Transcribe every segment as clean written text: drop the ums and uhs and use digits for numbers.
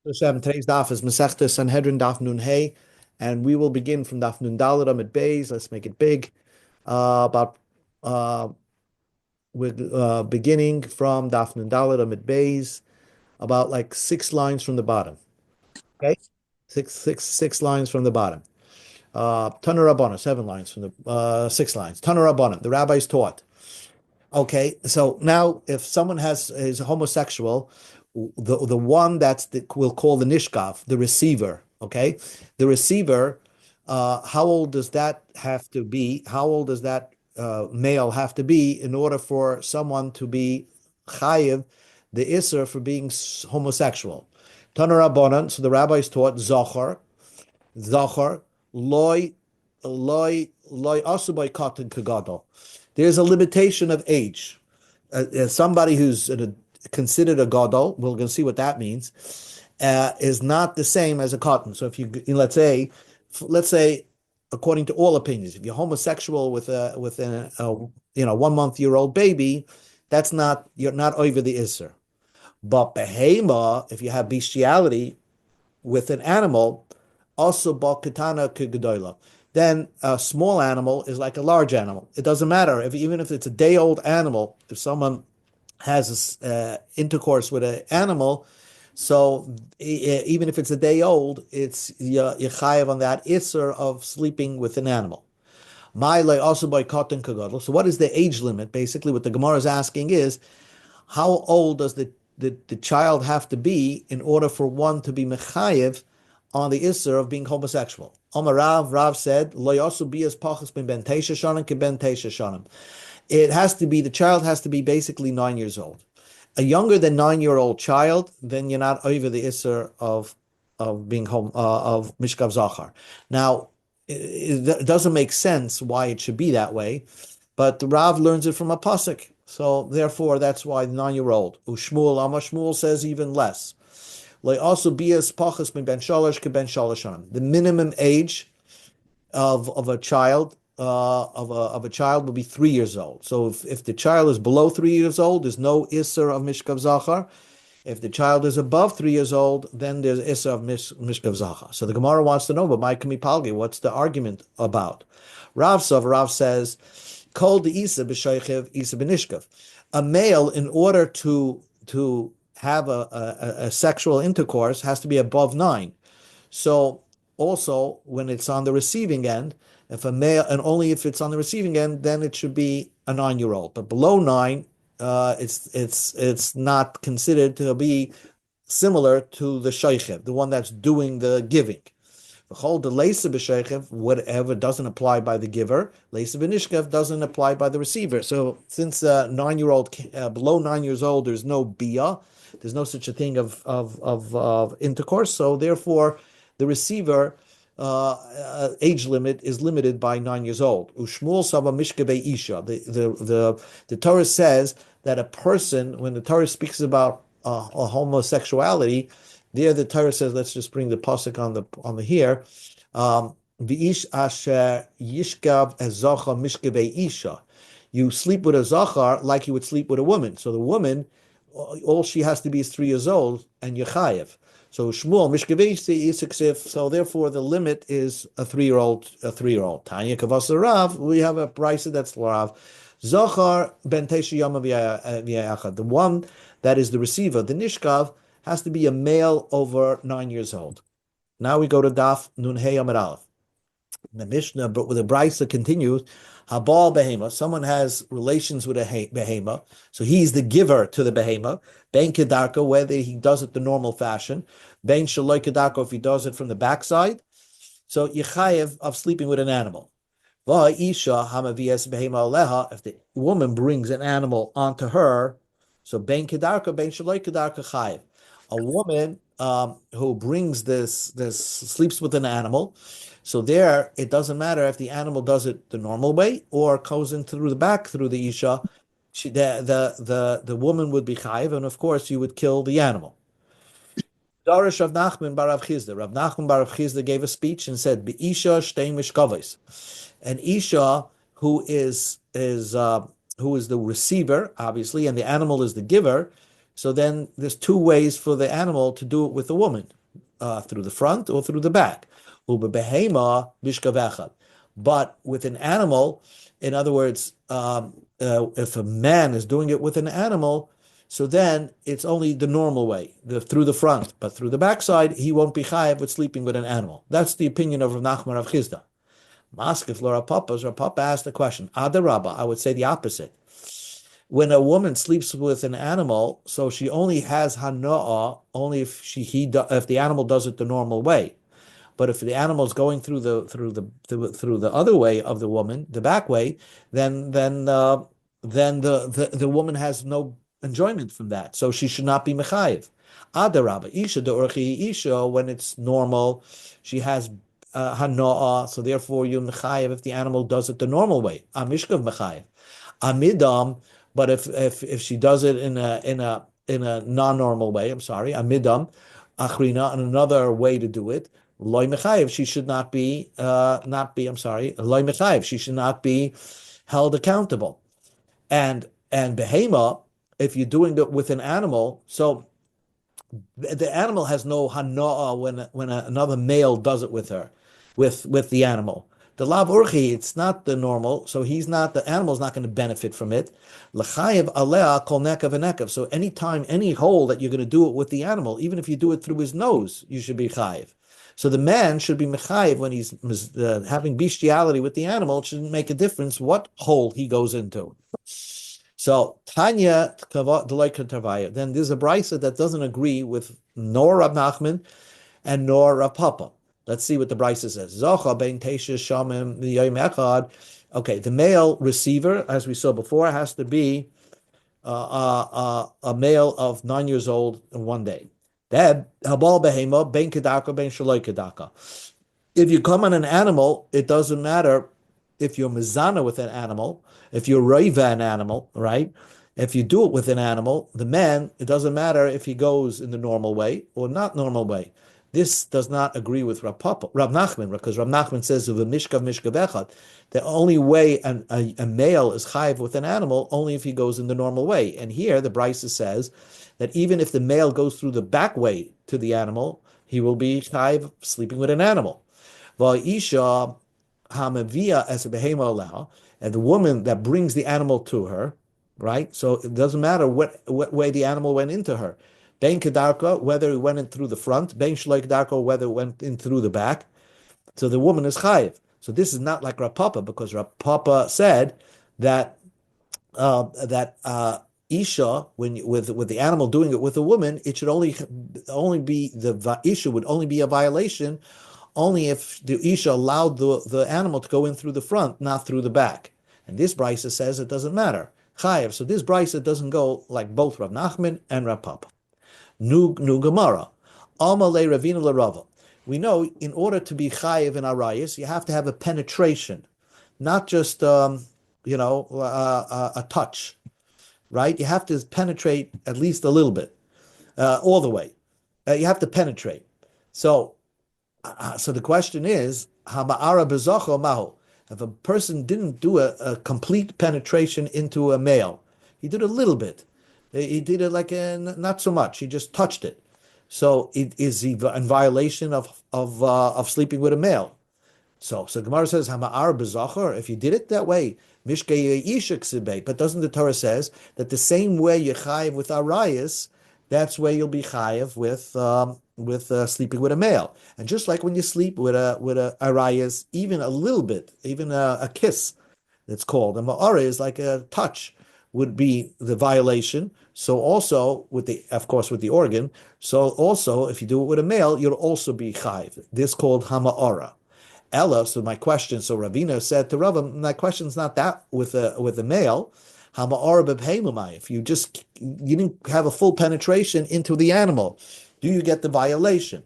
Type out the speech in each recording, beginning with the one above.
Hashem, today's daf is Masechta Sanhedrin Daf Nun Hey, and we will begin from Daf Nun Daled Amid Beis. Let's make it big. About we're beginning from Daf Nun Daled Amid Beis, about like 6 lines from the bottom. Okay, six lines from the bottom. Tana Rabbana, 7 lines from the 6 lines. Tana Rabbana, the rabbis taught. Okay, so now if someone is homosexual, the one we'll call the nishkav, the receiver. Okay, the receiver. How old does that have to be? How old does that male have to be in order for someone to be chayiv the isser for being homosexual? Tana Rabbanan. So the rabbis taught zachar, loy asubay katan kagadol. There's a limitation of age. Somebody who's considered a gadol, we're going to see what that means, is not the same as a katan. So if let's say, according to all opinions, if you're homosexual with a 1 month-year-old baby, you're not over the isser. But behema, if you have bestiality with an animal, also bakatana kegedola, then a small animal is like a large animal. It doesn't matter even if it's a day-old animal. If someone has intercourse with an animal, so even if it's a day old, it's yechayev on that isser of sleeping with an animal. Ma'ilei also by katan kagadol. So what is the age limit? Basically, what the Gemara is asking is, how old does the child have to be in order for one to be mechayev on the isser of being homosexual? Rav said, Lo yasu bias pachas ben teisha shanim ke ben teisha shanim. The child has to be basically 9 years old. A younger than 9-year-old child, then you're not over the isser of being of mishkav zachar. Now, it doesn't make sense why it should be that way, but the Rav learns it from a pasuk. So therefore, that's why the 9-year-old. Shmuel says even less. Also bias pachas ben shalosh ke ben shalosh. The minimum age of a child will be 3 years old. So if the child is below 3 years old, there's no isser of mishkav zachar. If the child is above 3 years old, then there's isser of mishkav zachar. So the Gemara wants to know, but my kamipalgi, what's the argument about? Rav says, kol the isa b'shaychev isa b'nishkav. A male, in order to have a sexual intercourse, has to be above 9. So also when it's on the receiving end, if a male, and only if it's on the receiving end, then it should be a 9-year-old. But below 9, it's not considered to be similar to the shaychev, the one that's doing the giving. The whole the leisa b'shaychev, whatever doesn't apply by the giver, leisa b'nishkav doesn't apply by the receiver. So since 9-year-old below 9 years old, there's no bia, there's no such a thing of intercourse. So therefore, the receiver age limit is limited by 9 years old. Ushmul saba mishkabei isha. The Torah says that a person, when the Torah speaks about homosexuality, there the Torah says, let's just bring the pasuk on the here. V'ish asher yishkav ezacha mishkabei isha. You sleep with a zachar like you would sleep with a woman. So the woman, all she has to be is 3 years old, and yechayev. So Shmuel mishkavei isiksif. So therefore, the limit is a 3-year-old. Tanya kavasa Rav. We have a brisa that's Rav. Zachar ben teisha yama v'yachad. The one that is the receiver, the nishkav, has to be a male over 9 years old. Now we go to Daf Nun Hey Amud Aleph. The Mishnah, but with the brisa continues. Habal behema. Someone has relations with a behema, so he's the giver to the behema. Ben kedarka, whether he does it the normal fashion. Ben shaloi kedarka, if he does it from the backside. So yechayev of sleeping with an animal. Va'isha hamavias behema aleha. If the woman brings an animal onto her, so ben kedarka, ben shaloi kedarka chayev. A woman who brings this sleeps with an animal. So there, it doesn't matter if the animal does it the normal way or goes in through the back through the isha. The woman would be chayiv, and of course you would kill the animal. Darish Rav Nachman bar Rav Chizda. Rav Nachman bar Rav Chizda gave a speech and said, "Be'isha shtei mishkavos." An isha who is the receiver, obviously, and the animal is the giver. So then there's two ways for the animal to do it with the woman, through the front or through the back. Uba behema mishkav echad. But with an animal, in other words, if a man is doing it with an animal, so then it's only the normal way, through the front, but through the backside, he won't be chayav with sleeping with an animal. That's the opinion of Rav Nachman Rav Chisda. Maskef Rav Papa asked the question. Adarabba, I would say the opposite. When a woman sleeps with an animal, so she only has hanoah only if the animal does it the normal way. But if the animal is going through the other way of the woman, the back way, then the woman has no enjoyment from that. So she should not be mechayiv. Adarabba, isha de orchi isha, when it's normal, she has hanoah, so therefore you're mechayiv if the animal does it the normal way. Amishkav mechayiv. Amidam, but if she does it in a non-normal way, I'm sorry, amidam, achrina, and another way to do it, loy mechayiv, she should not be I'm sorry, loy mechayiv, she should not be held accountable. And behema, if you're doing it with an animal, so the animal has no hanoah when another male does it with her, with the animal. The lav urchi, it's not the normal, so the animal's not going to benefit from it. L'chayev alea kol nekav v'nekav. So anytime, any hole that you're going to do it with the animal, even if you do it through his nose, you should be chayev. So the man should be mechayev when he's having bestiality with the animal. It shouldn't make a difference what hole he goes into. So Tanya Tavaya. Then there's a brisa that doesn't agree with nor Rab Nachman and nor Rav Papa. Let's see what the brisa says. Zocha ben teisha shamim v'yom echad. Okay, the male receiver, as we saw before, has to be a male of 9 years old in one day. Habal behema ben kedaka ben shaloi kedaka. If you come on an animal, it doesn't matter if you're mizana with an animal, if you're roiva an animal, right? If you do it with an animal, the man, it doesn't matter if he goes in the normal way or not normal way. This does not agree with Rav Nachman, because Rav Nachman says of a mishkav echad, the only way a male is chayiv with an animal, only if he goes in the normal way. And here the brisa says that even if the male goes through the back way to the animal, he will be chayiv sleeping with an animal. Va'isha hamavia as a behema allow, and the woman that brings the animal to her, right? So it doesn't matter what way the animal went into her. Ben kedarka, whether it went in through the front, ben shleik darko, whether it went in through the back. So the woman is chayiv. So this is not like Rav Papa, because Rav Papa said that isha, with the animal doing it with a woman, it should only be the isha would only be a violation only if the isha allowed the animal to go in through the front, not through the back. And this brisa says it doesn't matter. Chayiv. So this brisa doesn't go like both Rav Nachman and Rav Papa. Nu Gemara. Amalei Ravina LaRava. We know in order to be chayiv in arayis, you have to have a penetration, not just a touch, right? You have to penetrate at least a little bit, all the way. You have to penetrate. So the question is, Hama'ara bezocho mahu. If a person didn't do a complete penetration into a male, he did a little bit. He did it like not so much. He just touched it. So is he in violation of sleeping with a male? So Gemara says Hama'ar b'zachar. If you did it that way, mishkei yishak sibei. But doesn't the Torah says that the same way you chayiv with arayis, that's where you'll be chayiv with sleeping with a male. And just like when you sleep with a arayis, even a little bit, even a kiss, it's called. And ma'ara is like a touch, would be the violation. So also with the organ. So also if you do it with a male, you'll also be chayiv. This is called hama'ara. Ella. So my question. So Ravina said to Rava, my question's not that with a male. Hama'ara b'bheimamai. If you didn't have a full penetration into the animal, do you get the violation?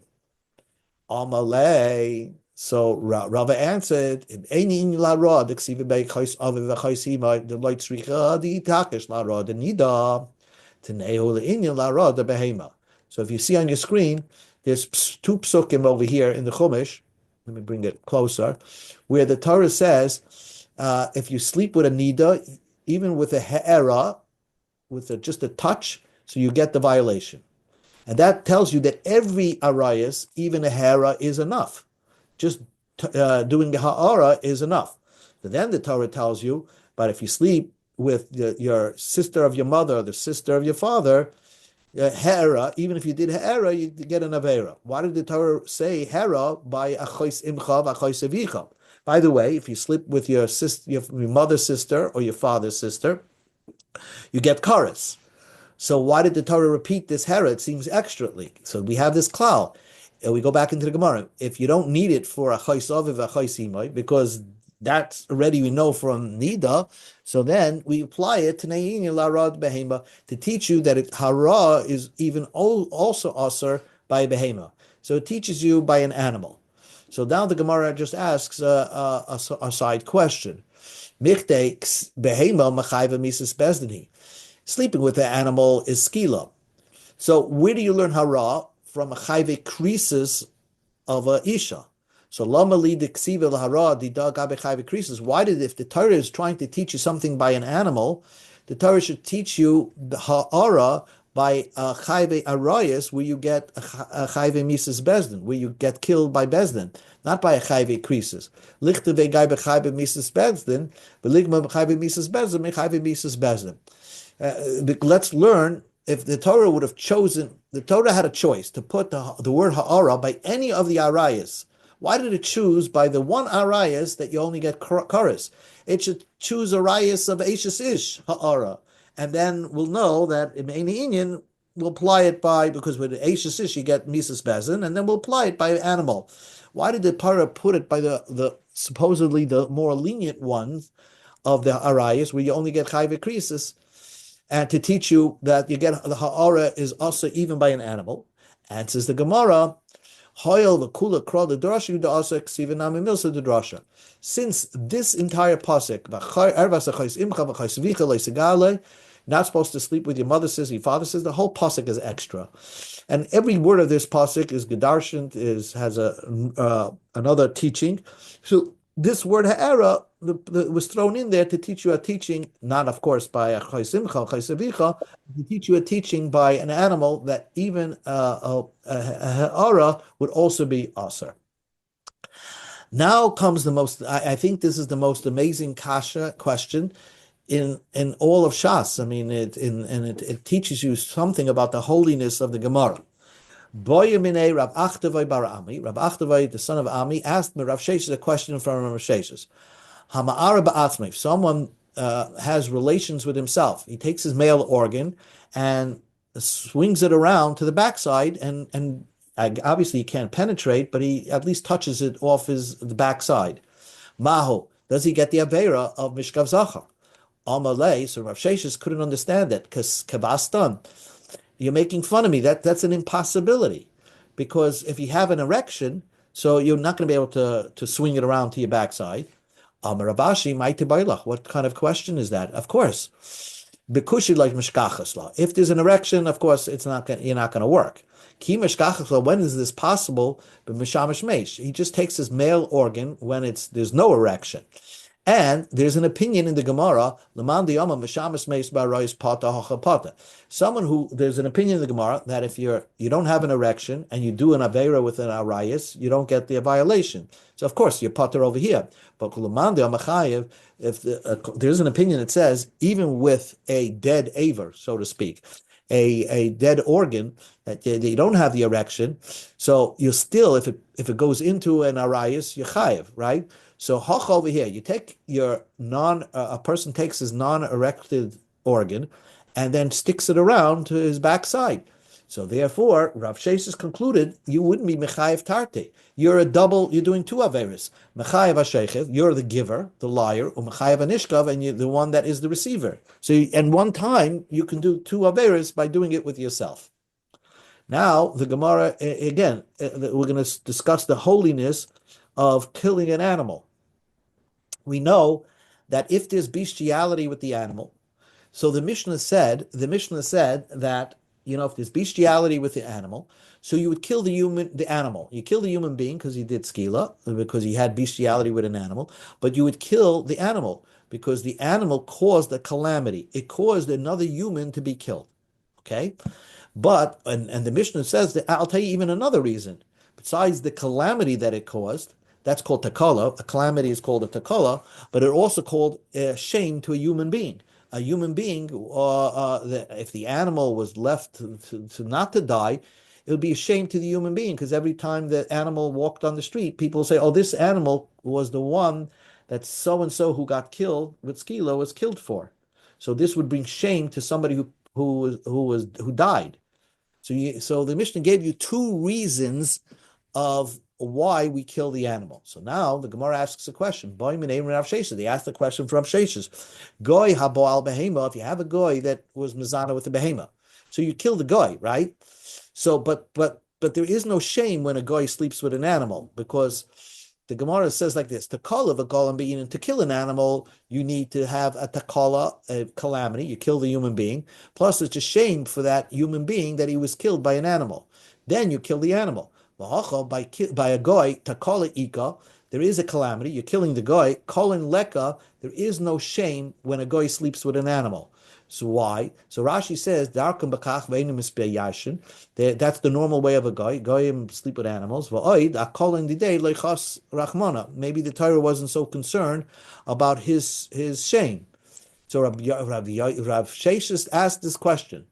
Amalei. So Rava answered, "Einin la rod ksiv be'chais aviv v'chaisima the light tzricha the takesh la rod the nida teneu le'inyan la rod the behema." So if you see on your screen, there's two psukim over here in the Chumash. Let me bring it closer, where the Torah says, if you sleep with a nida, even with a he'era, with just a touch, So you get the violation. And that tells you that every arayas, even a hera, is enough. Just doing the ha'ara is enough. But then the Torah tells you, but if you sleep with your sister of your mother, the sister of your father, hera, even if you did hera, you get an avera. Why did the Torah say hera by achos imcha v'achos avicha? By the way, if you sleep with your sister, your mother's sister or your father's sister, you get karas. So why did the Torah repeat this hera? It seems extrally. So we have this klal. And we go back into the Gemara. If you don't need it for a chayis aviv, a chayis imay, because that's already we know from Nida, so then we apply it to Ne'in Larad Behema to teach you that hara is even also asr by behema. So it teaches you by an animal. So now the Gemara just asks a side question. Michte behema machayva misas bezdini. Sleeping with the animal is skila. So where do you learn hara? From a chayve creases of a isha. So lama li diksiva lahara dida gabe chayve creases. Why did, if the Torah is trying to teach you something by an animal, the Torah should teach you the ha'ara by a chayve arayas, where you get a chayve misas bezdin, where you get killed by bezdin, not by a chayve creases. Lichte ve gabe chayve misas bezdin, but ligma chayve misas bezdin, me chayve misas bezdin. Let's learn. If the Torah would have chosen, the Torah had a choice to put the word ha'ara by any of the arayas. Why did it choose by the one arayas that you only get karas? It should choose arayas of Eishes Ish ha'ara, and then we'll know that in any Inyan we'll apply it by, because with Eishes Ish you get misas bezin, and then we'll apply it by animal. Why did the Torah put it by the supposedly the more lenient ones of the arayas, where you only get chayve krisis? And to teach you that you get the ha'ara is also even by an animal. And says the Gemara, since this entire pasuk, not supposed to sleep with your mother says, your father says, the whole pasuk is extra. And every word of this pasuk is gedarshan, has another teaching. So this word ha'era was thrown in there to teach you a teaching, not of course by a chaysimcha, chaysavicha, to teach you a teaching by an animal that even a ha'ara would also be aser. Now comes the most, I think this is the most amazing kasha question in all of Shas. I mean, it teaches you something about the holiness of the Gemara. Boyamine Rab Achtavai Bar Ami, Rab Achtavai, the son of Ami, asked me Rav Sheshes a question from Rav Sheshes. Hama'ara ba'atzmai. If someone has relations with himself, he takes his male organ and swings it around to the backside, and obviously he can't penetrate, but he at least touches it off the backside. Maho, does he get the avera of Mishkav Zachar? Amalei, so Rav Sheshes couldn't understand that, because Kavastan, you're making fun of me. That's an impossibility, because if you have an erection, so you're not going to be able to swing it around to your backside. Amarabashi, what kind of question is that? Of course, bekushi like mishkachasla. If there's an erection, of course, you're not going to work. Ki mishkachasla. When is this possible? But mishamish meish. He just takes his male organ when there's no erection. And there's an opinion in the Gemara, someone who, there's an opinion in the Gemara that if you don't have an erection and you do an avera with an arayis, you don't get the violation. So of course you're potter over here. But if there's an opinion that says even with a dead aver, so to speak, a dead organ that you don't have the erection, so you still, if it goes into an arayis, you're chayiv, right? So hach over here, you take your a person takes his non-erected organ and then sticks it around to his backside. So therefore, Rav Sheshes concluded you wouldn't be mechayev tarte. You're doing two averis. Mechayev hashechev, you're the giver, the liar, or mechayev anishkav, and you're the one that is the receiver. So and one time you can do two averis by doing it with yourself. Now the Gemara again, we're going to discuss the holiness of killing an animal. We know that if there's bestiality with the animal, so the Mishnah said that, if there's bestiality with the animal, so you would kill the animal. You kill the human being because he did skila, because he had bestiality with an animal, but you would kill the animal because the animal caused a calamity. It caused another human to be killed. Okay, but and the Mishnah says that I'll tell you even another reason besides the calamity that it caused. That's called takala. A calamity is called a takala, but it also called shame to a human being. A human being, if the animal was left to not to die, it would be a shame to the human being because every time the animal walked on the street, people say, "Oh, this animal was the one that so and so who got killed with skila was killed for." So this would bring shame to somebody who died. So the Mishnah gave you two reasons of why we kill the animal. So now the Gemara asks a question. They asked the question from Sheshes. Goy habo al behema. If you have a goy that was mizana with the behema, so you kill the goy, right? So, but there is no shame when a goy sleeps with an animal because the Gemara says like this: to call of a golem being and to kill an animal, you need to have a takala, a calamity. You kill the human being. Plus, it's a shame for that human being that he was killed by an animal. Then you kill the animal. By a goy, takala ika, there is a calamity. You're killing the goy. Kolin leka, there is no shame when a goy sleeps with an animal. So why? So Rashi says, "Darkum bakach ve'enu mispeyashin." That's the normal way of a guy. Goyim sleep with animals. Va'oid akolin didei leichas rachmana. Maybe the Torah wasn't so concerned about his shame. So Rav Sheshes asked this question: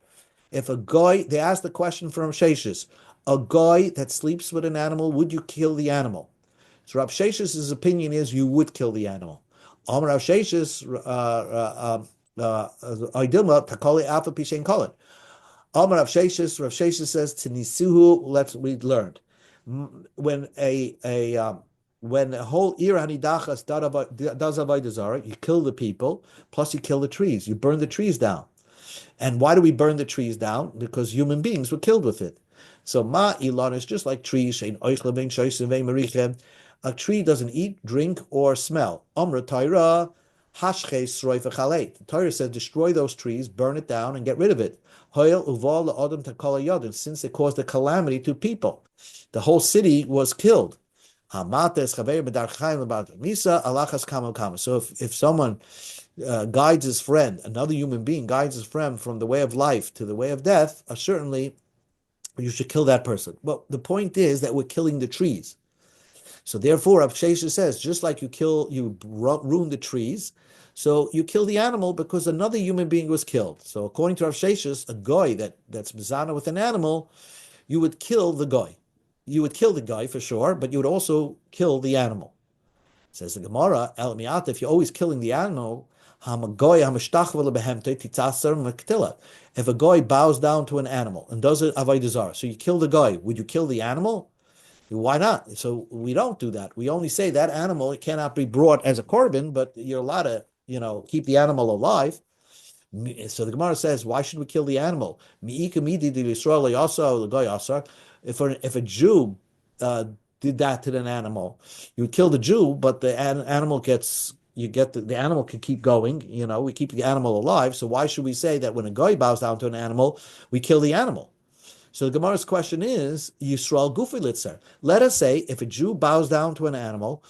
if a guy, they asked the question from Sheshes, a guy that sleeps with an animal, would you kill the animal? So Rav Sheshes' opinion is you would kill the animal. Rav Sheshes, Oidilma takoli alpha pishen kolin. Rav Sheshes says to Nisuhu. We learned when when a whole ir hanidachas does avodah zarah, you kill the people, plus you kill the trees. You burn the trees down. And why do we burn the trees down? Because human beings were killed with it. So ma ilan is just like trees. A tree doesn't eat, drink, or smell. Amra Taira. The Torah says, destroy those trees, burn it down, and get rid of it. Since it caused a calamity to people. The whole city was killed. So if someone guides his friend, another human being guides his friend from the way of life to the way of death, certainly you should kill that person. Well, the point is that we're killing the trees. So therefore, Rav Sheshes says, just like you ruin the trees, so you kill the animal because another human being was killed. So according to Rav Sheshes, a goy that's mizana with an animal, you would kill the goy. You would kill the guy for sure, but you would also kill the animal. Says the Gemara, El Miata, if you're always killing the animal, if a goy bows down to an animal and does it avodah zarah, so you kill the guy, would you kill the animal? Why not? So we don't do that. We only say that animal, it cannot be brought as a korban, but you're allowed to, keep the animal alive. So the Gemara says, why should we kill the animal? If a Jew did that to an animal, you would kill the Jew, but the animal the animal can keep going. We keep the animal alive. So why should we say that when a guy bows down to an animal, we kill the animal? So the Gemara's question is, Yisrael Gufi Litzer. Let us say if a Jew bows down to an animal,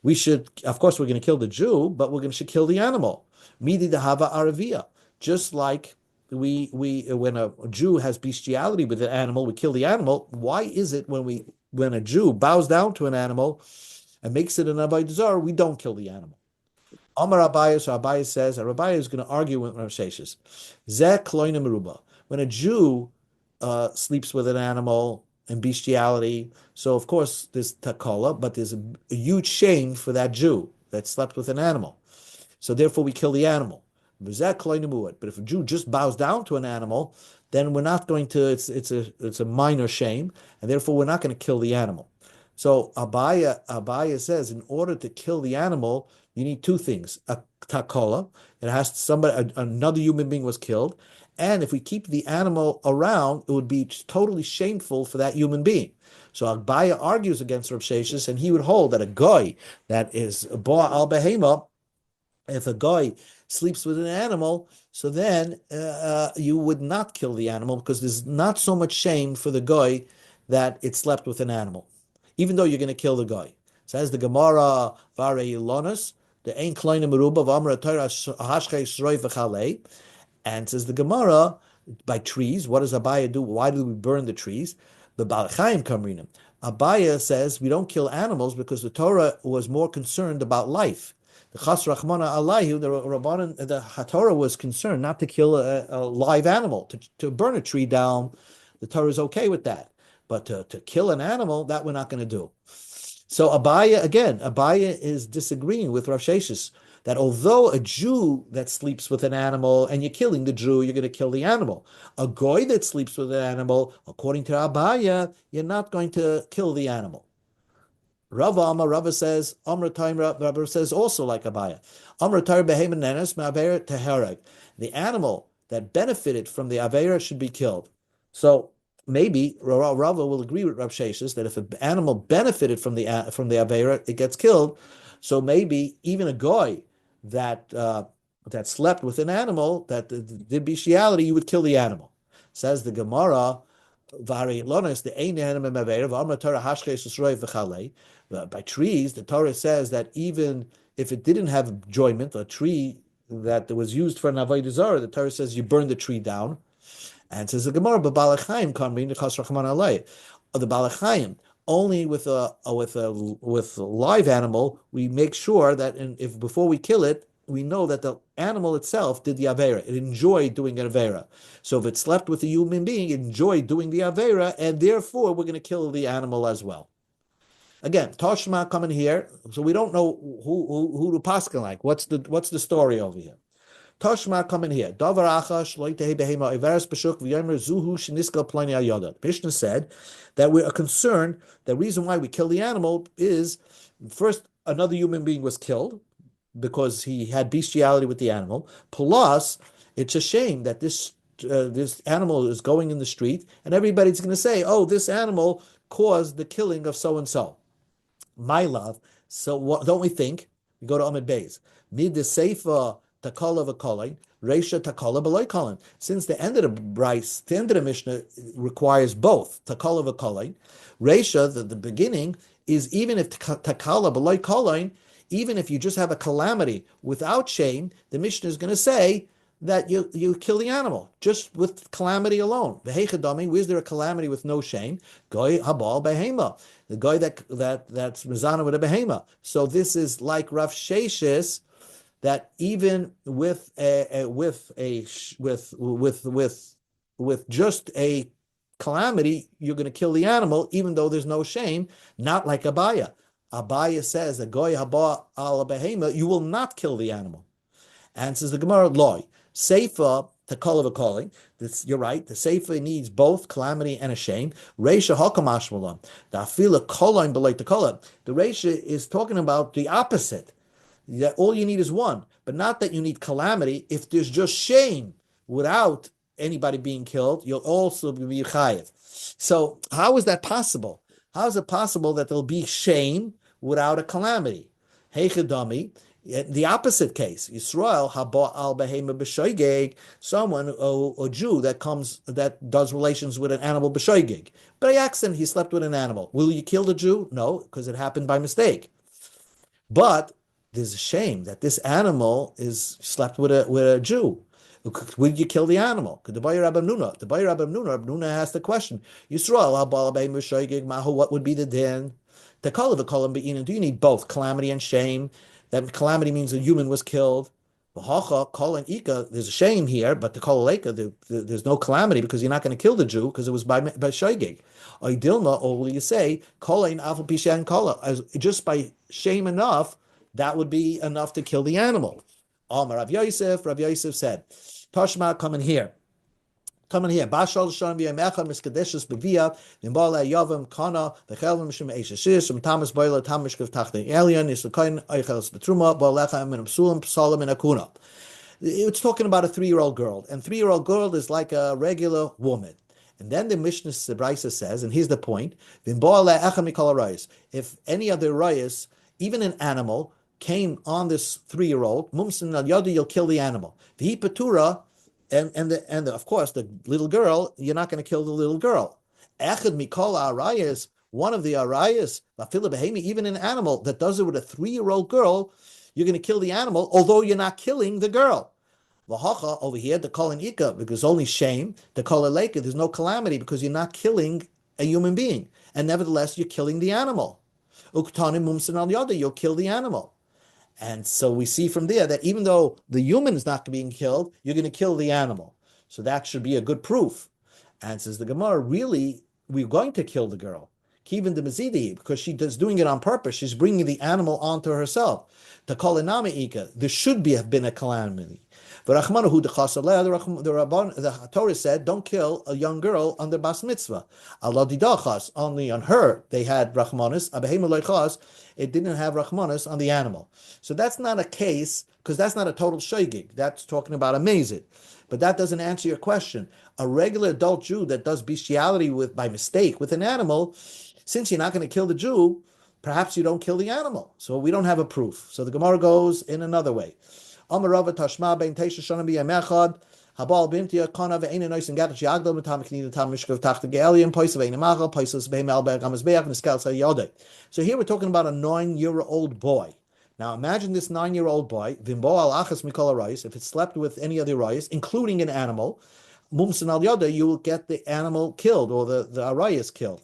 we should, of course, we're going to kill the Jew, but should kill the animal. Midi dehava aravia. Just like we when a Jew has bestiality with an animal, we kill the animal. Why is it when a Jew bows down to an animal and makes it an avodah zarah, we don't kill the animal? Amar Abayis, so Abayis says, Abayis is going to argue with Rav Sheshes. Zeh kloina meruba. When a Jew sleeps with an animal and bestiality, so of course there's takala, but there's a huge shame for that Jew that slept with an animal. So therefore we kill the animal. But if a Jew just bows down to an animal, then we're not going to. It's a minor shame, and therefore we're not going to kill the animal. So Abaya says, in order to kill the animal, you need two things: a takola. It has another human being was killed, and if we keep the animal around, it would be totally shameful for that human being. So Abaya argues against Rav Sheshes, and he would hold that a guy that is boa al behema, if a guy sleeps with an animal, so then you would not kill the animal because there's not so much shame for the guy that it slept with an animal, even though you're going to kill the guy. Says the Gemara, Vare Ilonis, the Ein Kleine Meruba, Vamra Torah Hashche Shroi V'Chalei, and says the Gemara by trees. What does Abaya do? Why do we burn the trees? The Baal Chaim Kamrinim. Abaya says we don't kill animals because the Torah was more concerned about life. The Chas Rachmana Alayhu, the Rabbanan, the Torah was concerned not to kill a live animal, to burn a tree down. The Torah is okay with that, but to kill an animal, that we're not going to do. So Abaya is disagreeing with Rav Sheshes that although a Jew that sleeps with an animal and you're killing the Jew, you're going to kill the animal. A goy that sleeps with an animal, according to Abaya, you're not going to kill the animal. Rava says, Rava says also like Abaya. The animal that benefited from the Avera should be killed. So maybe Rava will agree with Rav Sheshes that if an animal benefited from the Avera, it gets killed. So maybe even a goy that slept with an animal that did bestiality, you would kill the animal. Says the Gemara, by trees, the Torah says that even if it didn't have enjoyment, a tree that was used for an avodah zarah, the Torah says you burn the tree down. And says the Gemara, but Balachayim kamrin nechas rachman alay. The Balachayim only with a live animal, we make sure that if before we kill it, we know that the animal itself did the avera. It enjoyed doing an avera. So if it slept with a human being, it enjoyed doing the avera, and therefore we're going to kill the animal as well. Again, Toshma coming here, so we don't know who to paskin like. What's the story over here? Toshma coming here. Davar achash loitehe behema iveres b'shuk v'yomer zuhu sheniska plani ayoda. Mishnah said that we are concerned. The reason why we kill the animal is first another human being was killed because he had bestiality with the animal. Plus, it's a shame that this animal is going in the street and everybody's going to say, "Oh, this animal caused the killing of so and so." My love. So what don't we think? We go to Amid Beis. Mid the Seifa Takala v'kolin, Reisha Takala b'loy kolin. Since the end of the Bryce, the end of the Mishnah requires both Takala v'kolin. Reisha, the beginning, is even if Takala b'loy kolin, even if you just have a calamity without shame, the Mishnah is going to say that you kill the animal just with calamity alone. V'heichadami, where's there a calamity with no shame? Goy habal behema, the guy that's mizana with a behema. So this is like Rav Sheshes, that even with just a calamity, you're going to kill the animal, even though there's no shame. Not like Abaya. Abaya says that goy haba al behema, you will not kill the animal. And says the Gemara, loy seifa takala v'kolin. You're right. The seifa needs both calamity and a shame. Reisha hakamash malam. The afila kolin b'lei takala. The reisha is talking about the opposite. That all you need is one, but not that you need calamity. If there's just shame without anybody being killed, you'll also be chayiv. So how is that possible? How is it possible that there'll be shame without a calamity? Heichadami, the opposite case. Yisrael haba al behema b'shoigeg, someone, a Jew that does relations with an animal b'shoigeg. By accident, he slept with an animal. Will you kill the Jew? No, because it happened by mistake. But there's a shame that this animal is slept with a Jew. Would you kill the animal? The Bayer Rabbi Nuna asked the question, Yisrael, what would be the din? Do you need both calamity and shame? That calamity means a human was killed. There's a shame here, but the kolaleka, there's no calamity because you're not going to kill the Jew because it was by shoigig. Dilma, or will you say, just by shame enough, that would be enough to kill the animal. Rav Yosef said, Toshma, come in here. Bashal Shalom B'Yamecha Miskadeshes B'Via Nimbala Yavam Kana V'Chelvim Shem Eishashis Shem Tamas Boila Tamishkav Tachte Elian Yisrakoin Eicheles Betruma Bo'Lecha Emin Psulim Psalim and Akuna. It's talking about a 3-year-old girl, and 3-year-old girl is like a regular woman. And then the Mishnah Sebraisa says, and here's the point: if any other rayas, even an animal, came on this 3-year-old, mumsin al yadu, you'll kill the animal. V'hi patura, and of course the little girl, you're not going to kill the little girl. Echad mikol arayas, one of the arayas, even an animal that does it with a 3-year-old girl, you're going to kill the animal, although you're not killing the girl. V'hacha, over here, the kol and ika, because only shame, the kol aleka, there's no calamity because you're not killing a human being. And nevertheless, you're killing the animal. Uktani mumsan al yada, you'll kill the animal. And so we see from there that even though the human is not being killed, you're going to kill the animal. So that should be a good proof. And says the Gemara, really, we're going to kill the girl. Kivin de Mazidi, because she is doing it on purpose. She's bringing the animal onto herself. The there should have been a calamity. The Torah said, don't kill a young girl under bas mitzvah. Only on her they had rachmanis. It didn't have rachmanis on the animal. So that's not a case, because that's not a total shaygig. That's talking about a mazid. But that doesn't answer your question. A regular adult Jew that does bestiality by mistake with an animal, since you're not going to kill the Jew, perhaps you don't kill the animal. So we don't have a proof. So the Gemara goes in another way. Amarava tashma bein teisha shana b'yamechad habal bintia kana ve'eina nois and gatach yagdol mitam knida tam mishkav tachta ge'elium poisa ve'eina machal poisa be'em alberg amazbeach niskal sayodei. So here we're talking about a 9-year-old boy. Now imagine this 9-year-old boy, vimbo al achas mikol arayis, if it slept with any of the arayis, including an animal, mumsan al yoda, you will get the animal killed or the arayis killed.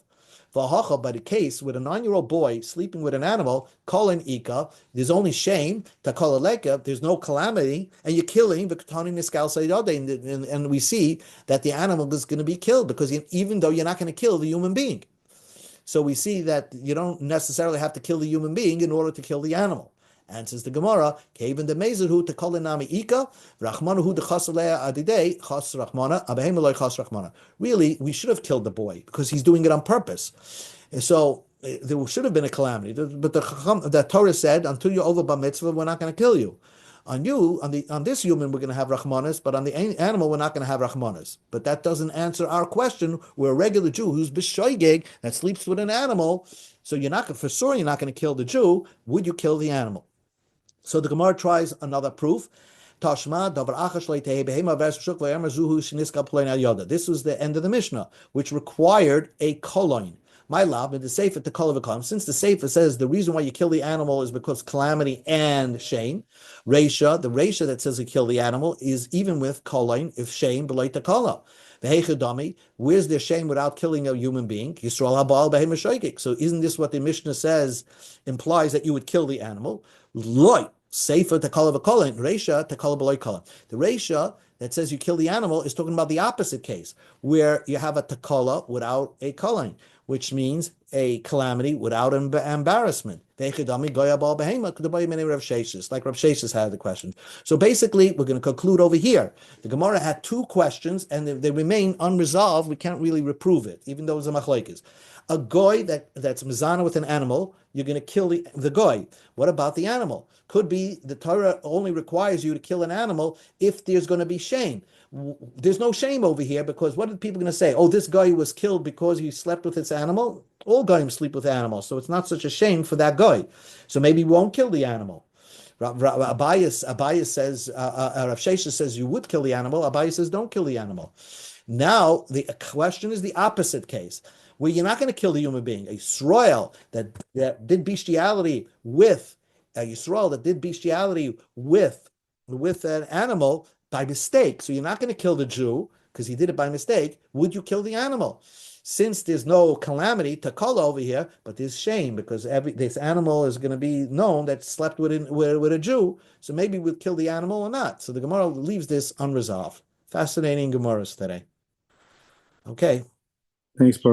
V'hacha, by the case with a 9-year-old boy sleeping with an animal, kol and ika, there's only shame, takol aleka, there's no calamity, and you're killing v'katani niskal sayodei, and we see that the animal is going to be killed because even though you're not going to kill the human being. So we see that you don't necessarily have to kill the human being in order to kill the animal. And says the Gemara, Kevin the Mezerhu to Kolinami Ika, Rachmanahu the Chasalea Adide, Chas Rachmana, Abehemaloi Chas Rachmana. Really, we should have killed the boy because he's doing it on purpose. And so there should have been a calamity. But the Torah said, until you're over bar mitzvah, we're not going to kill you. On this human, we're going to have rachmanas, but on the animal, we're not going to have rachmanas. But that doesn't answer our question. We're a regular Jew who's b'shoigeg that sleeps with an animal. So you're not going to kill the Jew. Would you kill the animal? So the Gemara tries another proof. This was the end of the Mishnah, which required a koloin. My love, in the Sefer to kol since the Sefer says the reason why you kill the animal is because calamity and shame. The Reisha that says you kill the animal is even with koloin, if shame belay to kala. Where's their shame without killing a human being? So isn't this what the Mishnah says implies that you would kill the animal? Loy, Sefer takala v'kolen, Reisha takala b'loy kolen. The Reisha that says you kill the animal is talking about the opposite case, where you have a takala without a kolen, which means a calamity without embarrassment. Like Rav Sheshes had the question. So basically, we're going to conclude over here. The Gemara had two questions, and they remain unresolved. We can't really reprove it, even though it's a machlokes. A goy that's mizana with an animal, you're going to kill the goy. What about the animal? Could be the Torah only requires you to kill an animal if there's going to be shame. There's no shame over here because what are people going to say? Oh, this guy was killed because he slept with this animal. All goyim sleep with animals, so it's not such a shame for that guy. So maybe we won't kill the animal. Abayas says, Rav Sheshes says you would kill the animal. Abayas says don't kill the animal. Now the question is the opposite case, where you're not going to kill the human being. A Yisrael that did bestiality with an animal by mistake. So you're not going to kill the Jew because he did it by mistake. Would you kill the animal? Since there's no calamity to call over here, but there's shame because this animal is going to be known that slept with a Jew. So maybe we'll kill the animal or not. So the Gemara leaves this unresolved. Fascinating Gemaras today. Okay. Thanks, Baruch.